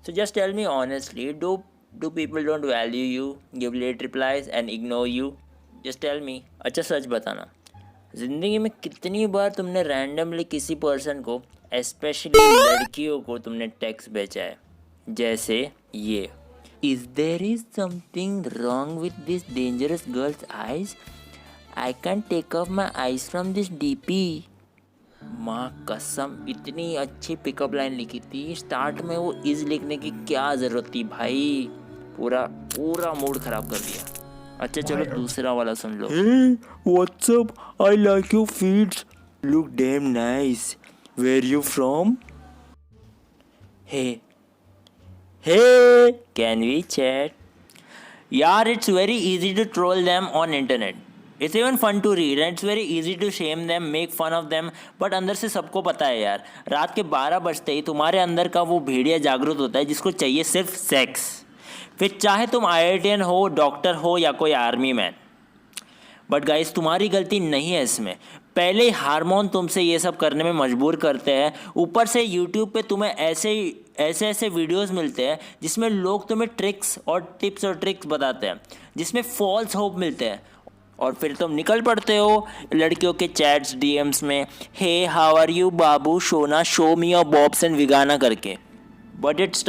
So just tell me honestly, do people don't value you, give late replies and ignore you? Just tell me. अच्छा सच बताना, ज़िंदगी में कितनी बार तुमने randomly किसी पर्सन को, स्पेशली लड़कियों को, तुमने टेक्स्ट भेजा है जैसे ये, is there is something wrong with this dangerous girls eyes, I can take off my eyes from this DP. माँ कसम, इतनी अच्छी पिकअप लाइन लिखी थी, स्टार्ट में वो इज लिखने की क्या ज़रूरत थी भाई, पूरा पूरा मूड ख़राब कर दिया। अच्छा चलो दूसरा वाला सुन लो। Hey, what's up? I like your feet. Look damn nice. Where you from? Hey, hey, can we chat? यार it's very easy to troll them on internet. It's even fun to read and it's very easy to shame them, make fun of them. But अंदर से सबको पता है यार, रात के 12 बजते ही तुम्हारे अंदर का वो भेड़िया जागरूक होता है जिसको चाहिए सिर्फ सेक्स। फिर चाहे तुम IITian हो, डॉक्टर हो या कोई आर्मी मैन। बट गाइस तुम्हारी गलती नहीं है इसमें, पहले ही हार्मोन तुमसे ये सब करने में मजबूर करते हैं, ऊपर से यूट्यूब पे तुम्हें ऐसे वीडियोस मिलते हैं जिसमें लोग तुम्हें ट्रिक्स और टिप्स और ट्रिक्स बताते हैं, जिसमें फॉल्स होप मिलते हैं, और फिर तुम निकल पड़ते हो लड़कियों के चैट्स DMs में, हे हाउ आर यू बाबू, शोना show me your boobs and vagina करके। But it's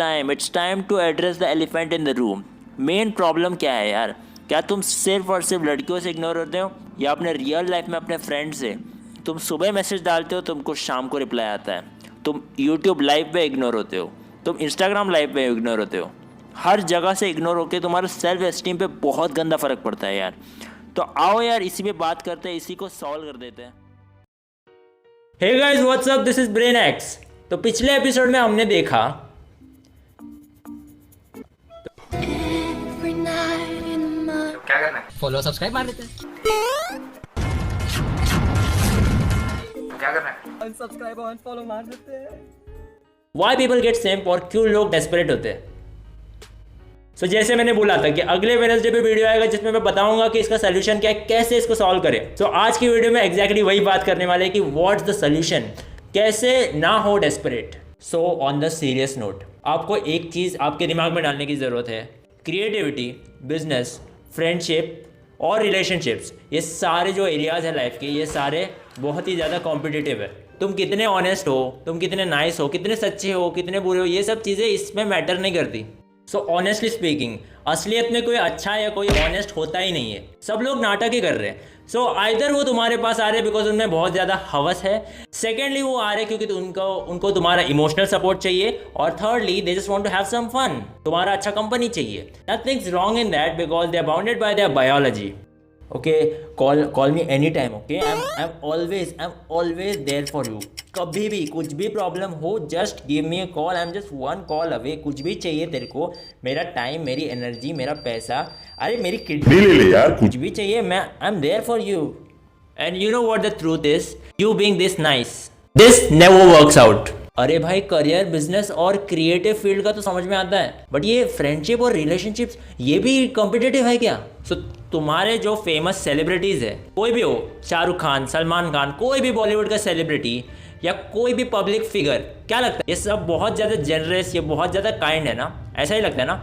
time to address the elephant in the room. Main problem क्या है यार, क्या तुम सिर्फ और सिर्फ लड़कियों से इग्नोर होते हो, या अपने रियल लाइफ में अपने फ्रेंड से तुम सुबह मैसेज डालते हो, तुमको शाम को रिप्लाई आता है, तुम यूट्यूब लाइव पे इग्नोर होते हो, तुम इंस्टाग्राम लाइव पे इग्नोर होते हो, हर जगह से इग्नोर होकर तुम्हारा सेल्फ एस्टीम पे बहुत गंदा फर्क पड़ता है यार। तो आओ यार इसी पे बात करते हैं, इसी को सॉल्व कर देते हैं। Hey guys what's up, this is Brain X. तो पिछले एपिसोड में हमने देखा क्या करना है? फॉलो सब्सक्राइब मार देते हैं, क्या करना है? अनसब्सक्राइब और अनफॉलो मार देते हैं। व्हाई पीपल गेट सेम्प, और क्यों लोग डेस्परेट होते हैं। सो जैसे मैंने बोला था कि अगले वेडनेसडे पे वीडियो आएगा जिसमें मैं बताऊंगा कि इसका सोल्यूशन क्या है, कैसे इसको सॉल्व करें। सो आज की वीडियो में एग्जैक्टली वही बात करने वाले हैं कि व्हाट्स द सोल्यूशन, कैसे ना हो desperate. So on the serious note, आपको एक चीज़ आपके दिमाग में डालने की ज़रूरत है, क्रिएटिविटी, बिजनेस, फ्रेंडशिप और रिलेशनशिप्स, ये सारे जो एरियाज़ हैं लाइफ के, ये सारे बहुत ही ज़्यादा कॉम्पिटिटिव है। तुम कितने ऑनेस्ट हो, तुम कितने नाइस हो, कितने सच्चे हो, कितने बुरे हो, ये सब चीज़ें इसमें मैटर नहीं करती। सो ऑनेस्टली स्पीकिंग, असलियत में कोई अच्छा या कोई ऑनेस्ट होता ही नहीं है, सब लोग नाटक ही कर रहे हैं। सो आइदर वो तुम्हारे पास आ रहे हैं बिकॉज उनमें बहुत ज़्यादा हवस है, सेकेंडली वो आ रहे हैं क्योंकि उनको तुम्हारा इमोशनल सपोर्ट चाहिए, और thirdly they just want to have some fun, तुम्हारा अच्छा कंपनी चाहिए। Nothing's wrong in that because they are bounded by their biology. Okay, call me any time. Okay, I am always there for you. कभी भी कुछ भी problem हो, just give me a call, I am just one call away. कुछ भी चाहिए तेरे को, मेरा टाइम, मेरी एनर्जी, मेरा पैसा, अरे मेरी किडनी ले ले यार, कुछ भी चाहिए, मैं I am there for you. And you know what the truth is, you being this nice, this never works out. अरे भाई करियर, बिजनेस और क्रिएटिव फील्ड का तो समझ में आता है, बट ये फ्रेंडशिप और रिलेशनशिप्स ये भी कॉम्पिटिटिव है क्या? सो तुम्हारे जो फेमस सेलिब्रिटीज़ है, कोई भी हो, शाहरुख खान, सलमान खान, कोई भी बॉलीवुड का सेलिब्रिटी या कोई भी पब्लिक फिगर, क्या लगता है ये सब बहुत ज़्यादा जेनरस, ये बहुत ज़्यादा काइंड है ना? ऐसा ही लगता है ना?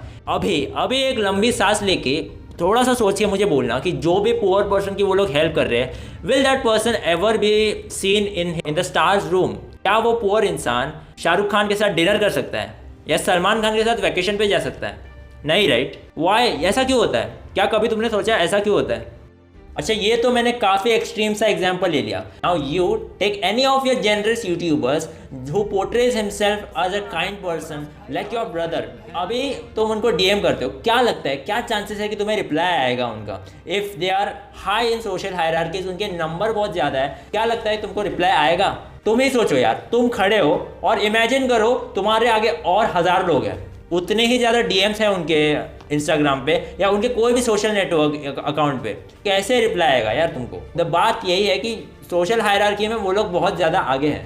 अभी एक लंबी सांस लेके थोड़ा सा सोच के मुझे बोलना कि जो भी पुअर पर्सन की वो लोग हेल्प कर रहे हैं, will that person ever be seen in the stars room? क्या वो पुअर इंसान शाहरुख खान के साथ डिनर कर सकता है या सलमान खान के साथ वैकेशन पे जा सकता है? नहीं, राइट? वाई? ऐसा क्यों होता है? क्या कभी तुमने सोचा ऐसा क्यों होता है? अच्छा, ये तो मैंने काफ़ी एक्सट्रीम सा एग्जांपल ले लिया। Now you take any of your generous YouTubers who portrays himself as a kind person like your brother. अभी तुम उनको DM करते हो, क्या लगता है, क्या चांसेस है कि तुम्हें रिप्लाई आएगा उनका? If they are high in social hierarchies, उनके नंबर बहुत ज़्यादा है, क्या लगता है तुमको रिप्लाई आएगा? तुम ही सोचो यार, तुम खड़े हो और इमेजिन करो तुम्हारे आगे और 1000 लोग हैं, उतने ही ज़्यादा DMs हैं उनके इंस्टाग्राम पे या उनके कोई भी सोशल नेटवर्क अकाउंट पे, कैसे रिप्लाई आएगा यार तुमको? द बात यही है कि सोशल हायरार्की में वो लोग बहुत ज़्यादा आगे हैं,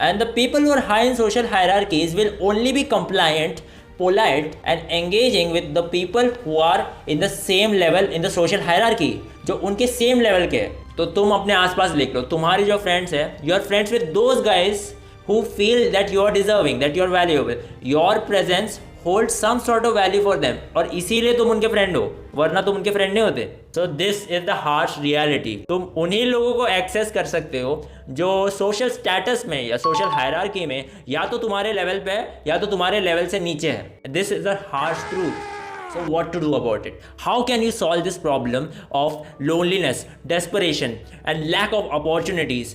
and the people who are high in social hierarchies will only be compliant, polite and engaging with the people who are in the same level in the social hierarchy, जो उनके same level के हैं। तो तुम अपने आसपास देख लो, तुम्हारी जो फ्रेंड्स है, you are friends with those guys who feel that you are deserving, that you are valuable. Your presence hold some sort of value for them, और इसीलिए तुम उनके फ्रेंड हो, वरना तुम उनके फ्रेंड नहीं होते। सो this is the harsh reality. तुम उन्हीं लोगों को एक्सेस कर सकते हो जो सोशल स्टेटस में या सोशल हायरार्की में या तो तुम्हारे लेवल पे है या तो तुम्हारे लेवल से नीचे है। This is the harsh truth. So what to do about it? How can you solve this problem of loneliness, desperation and lack of opportunities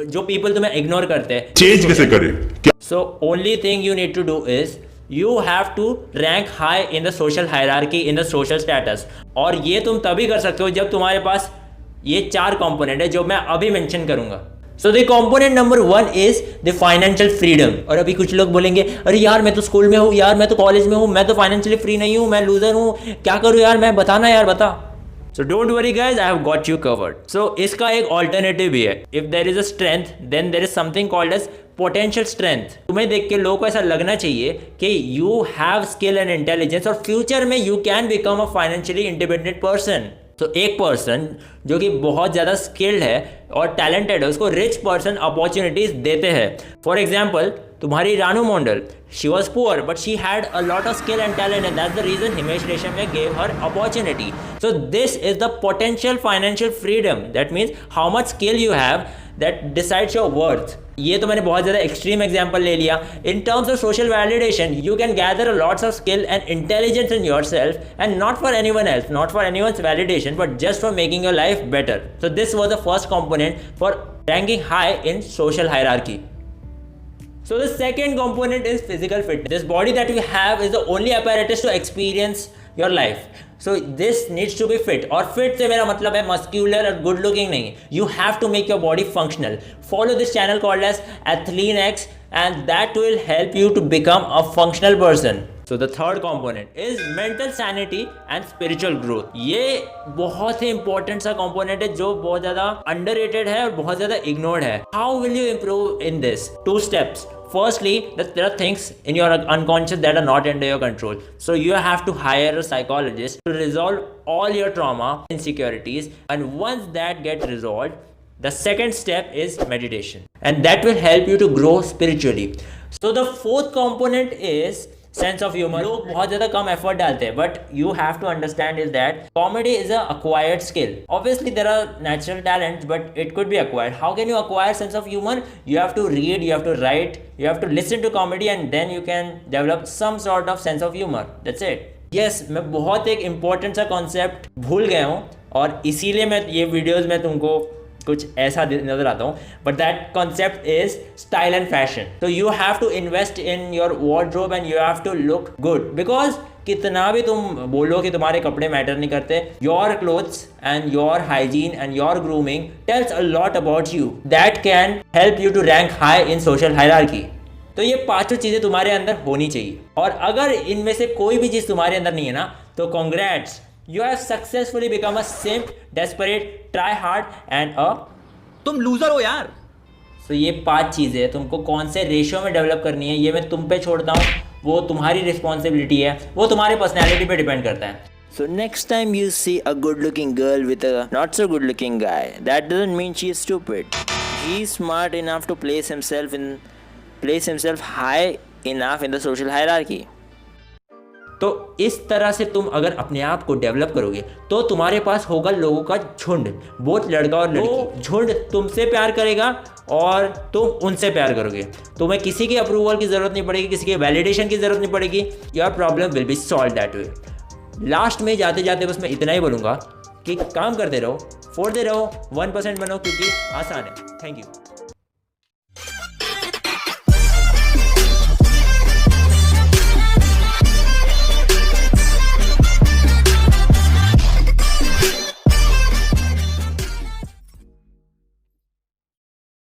जो people तुम्हें ignore करते हैं? चेंज कैसे करें? So only thing you need to do is you have to rank high in the social hierarchy, in the social status. और ये तुम तभी कर सकते हो जब तुम्हारे पास ये 4 कंपोनेंट है जो मैं अभी मेंशन करूंगा। So the component number 1 is the financial freedom. और अभी कुछ लोग बोलेंगे अरे यार मैं तो स्कूल में हूँ, यार मैं तो कॉलेज में हूँ, मैं तो फाइनेंशियली फ्री नहीं हूँ, मैं लूजर हूँ, क्या करूँ यार, मैं बताना यार बता। So don't worry guys, I have got you covered. So इसका एक ऑल्टरनेटिव भी है। If there is a strength then there is something called as potential strength. तुम्हें देख के लोगों को ऐसा लगना चाहिए कि you have skill and intelligence और फ्यूचर में you can become a financially independent person. तो एक पर्सन जो कि बहुत ज़्यादा स्किल्ड है और टैलेंटेड है उसको रिच पर्सन अपॉर्चुनिटीज देते हैं। फॉर एग्जाम्पल तुम्हारी Ranu Mondal, she was poor but she had a lot of skill and talent and that's the reason Himesh Reshammiya gave her opportunity. So this is the potential financial freedom. That means how much skill you have that decides your worth. ये तो मैंने बहुत ज़्यादा extreme example ले लिया। In terms of social validation you can gather lots of skill and intelligence in your self and not for anyone else, not for anyone's validation but just for making your life better. So this was the first component for ranking high in social hierarchy. So the second component is physical fitness. This body that we have is the only apparatus to experience your life. So this needs to be fit. और fit से मेरा मतलब है muscular और good looking नहीं. You have to make your body functional. Follow this channel called as AthleanX and that will help you to become a functional person. So the third component is mental sanity and spiritual growth. ये बहुत ही important सा component है जो बहुत ज़्यादा underrated है और बहुत ज़्यादा ignored है. How will you improve in this? 2 steps. Firstly, there are things in your unconscious that are not under your control. So you have to hire a psychologist to resolve all your trauma, insecurities, and once that gets resolved, the second step is meditation, and that will help you to grow spiritually. So the fourth component is sense of humour. लोग बहुत ज्यादा कम effort डालते हैं but you have to understand is that comedy is a acquired skill. Obviously there are natural talents but it could be acquired. How can you acquire sense of humor? You have to read, you have to write, you have to listen to comedy and then you can develop some sort of sense of humor. That's it. Yes, मैं बहुत एक important सा concept भूल गया हूँ और इसीलिए मैं ये वीडियोस में तुमको कुछ ऐसा नजर आता हूँ. But that concept is style and fashion. तो you have to invest in your wardrobe and you have to look good. Because कितना भी तुम बोलो कि तुम्हारे कपड़े मैटर नहीं करते, your clothes and your hygiene and your grooming tells a lot about you that can help you to rank high in social hierarchy. तो ये 5 चीजें तुम्हारे अंदर होनी चाहिए और अगर इनमें से कोई भी चीज तुम्हारे अंदर नहीं है ना तो congrats, you have successfully become a simp, desperate, try hard and a तुम लूजर हो यार. So ये 5 चीज़ें तुमको कौन से रेशियो में डेवलप करनी है ये मैं तुम पे छोड़ता हूँ. वो तुम्हारी रिस्पॉन्सिबिलिटी है, वो तुम्हारे पर्सनैलिटी पे डिपेंड करता है. So next time you see a good looking girl with a not so good looking guy, that doesn't mean she is stupid. He is smart enough to place himself high enough in the social hierarchy. तो इस तरह से तुम अगर अपने आप को develop करोगे तो तुम्हारे पास होगा लोगों का झुंड, बहुत लड़का और लड़की. झुंड तुमसे प्यार करेगा और तुम उनसे प्यार करोगे. तुम्हें किसी की अप्रूवल की ज़रूरत नहीं पड़ेगी, किसी के वैलिडेशन की ज़रूरत नहीं पड़ेगी. Your problem will be solve that way. Last में जाते जाते बस मैं इतना ही बोलूँगा कि काम करते रहो, फोड़ते रहो, 1% बनो क्योंकि आसान है. Thank you.